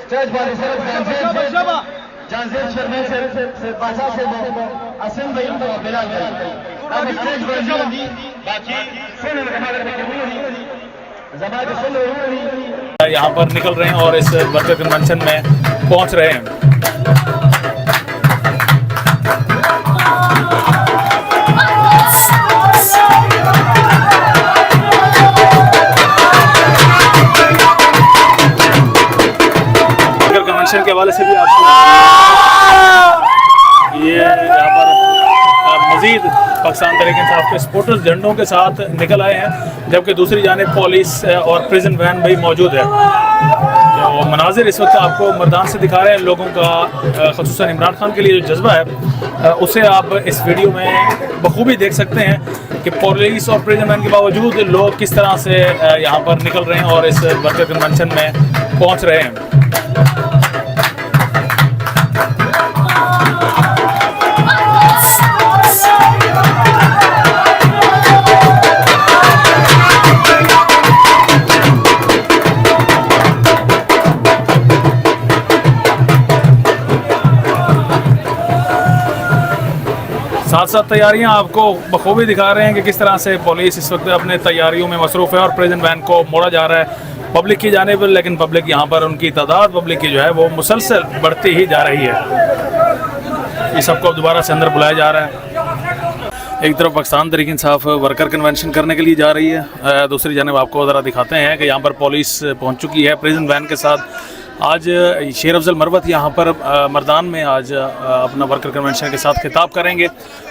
Stage वाले sir Janzeb Sharma से बादशाह से असम भाई और बिलाल भाई अब स्टेज वाले बाकी सुन यहाँ पर निकल रहे हैं और इस वर्कर कन्वेंशन में पहुँच रहे हैं। कन्वेंशन के हवाले से भी आपको ये यहाँ पर मजीद पाकिस्तान तहरीक इंसाफ के सपोर्टर्स झंडों के साथ निकल आए हैं, जबकि दूसरी जानिब पुलिस और प्रिजन वैन भी मौजूद है। तो मनाजिर इस वक्त आपको मैदान से दिखा रहे हैं लोगों का, ख़ुसूसन इमरान खान के लिए जो जज्बा है उसे आप इस वीडियो में बखूबी देख सकते हैं कि पुलिस और प्रिजन वैन के बावजूद लोग किस तरह से यहाँ पर निकल रहे हैं और इस वर्कर कन्वेंशन में पहुँच रहे हैं। साथ साथ तैयारियां आपको बखूबी दिखा रहे हैं कि किस तरह से पुलिस इस वक्त अपने तैयारियों में मसरूफ़ है और प्रिजन वैन को मोड़ा जा रहा है पब्लिक की जानिब, लेकिन पब्लिक यहाँ पर उनकी तादाद पब्लिक की जो है वो मुसलसल बढ़ती ही जा रही है। इस सबको दोबारा से अंदर बुलाया जा रहा है। एक तरफ पाकिस्तान तहरीक इंसाफ वर्कर कन्वेंशन करने के लिए जा रही है, दूसरी जानिब आपको ज़रा दिखाते हैं कि यहाँ पर पुलिस पहुँच चुकी है प्रिजन वैन के साथ। आज शेर अफजल मरवत यहाँ पर मर्दान में आज अपना वर्कर कन्वेंशन के साथ खिताब करेंगे,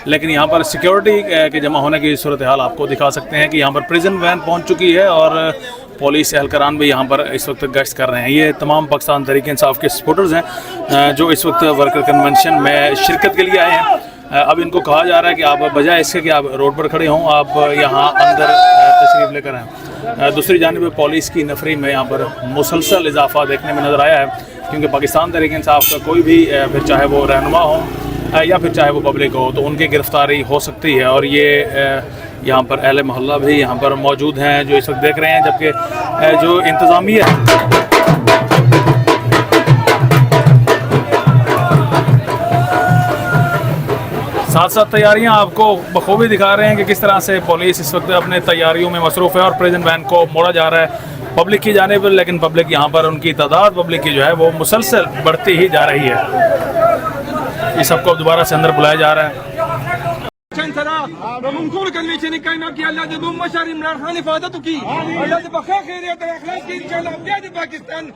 लेकिन यहाँ पर सिक्योरिटी के जमा होने की सूरत हाल आपको दिखा सकते हैं कि यहाँ पर प्रिजन वैन पहुँच चुकी है और पुलिस एहलकारान भी यहाँ पर इस वक्त गश्त कर रहे हैं। ये तमाम पाकिस्तान तहरीक इंसाफ के सपोर्टर्स हैं जो इस वक्त वर्कर कन्वेंशन में शिरकत के लिए आए हैं। अब इनको कहा जा रहा है कि आप बजाय इसके कि आप रोड पर खड़े हों, आप यहाँ अंदर तशरीफ़ लेकर आएँ। दूसरी जानिब पुलिस की नफरी में यहाँ पर मुसलसल इजाफा देखने में नज़र आया है, क्योंकि पाकिस्तान तहरीक इंसाफ का कोई भी फिर चाहे वो रहनुमा हो या फिर चाहे वो पब्लिक हो तो उनकी गिरफ्तारी हो सकती है। और ये यहाँ पर अहले मोहल्ला भी यहाँ पर मौजूद हैं जो इस वक्त देख रहे हैं, जबकि जो इंतज़ामिया साथ साथ तैयारियां आपको बखूबी दिखा रहे हैं कि किस तरह से पुलिस इस वक्त अपने तैयारियों में मसरूफ़ है और प्रिजन वैन को मोड़ा जा रहा है पब्लिक की जानिब, लेकिन पब्लिक यहाँ पर उनकी तादाद पब्लिक की जो है वो मुसलसल बढ़ती ही जा रही है। इस सबको दोबारा से अंदर बुलाया जा रहा है। पाकिस्तान